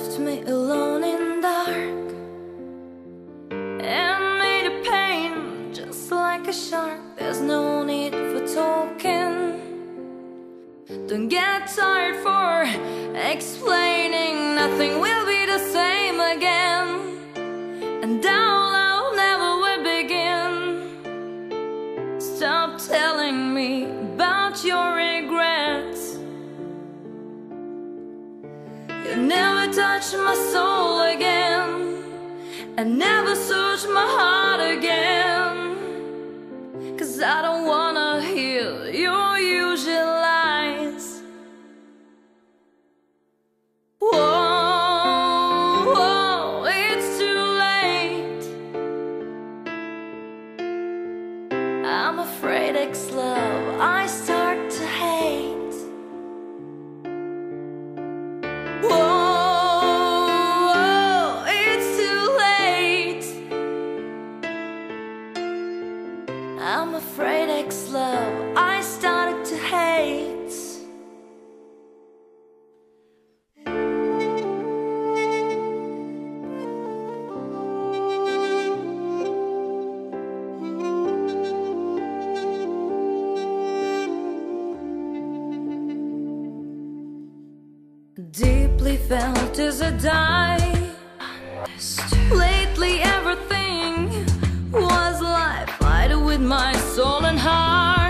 left me alone in dark and made a pain just like a shark. There's no need for talking. Don't get tired for explaining. Nothing will be the same again, and down I'll never will begin. Stop telling me about your regrets. You never touch my soul again, and never search my heart again. 'Cause I don't wanna hear your usual lies. Whoa, whoa, it's too late. I'm afraid ex-love I start to hate. Whoa, it's too late. I'm afraid ex-love I started to hate. Deeply felt as I die. Lately everything was life. I do with my soul and heart.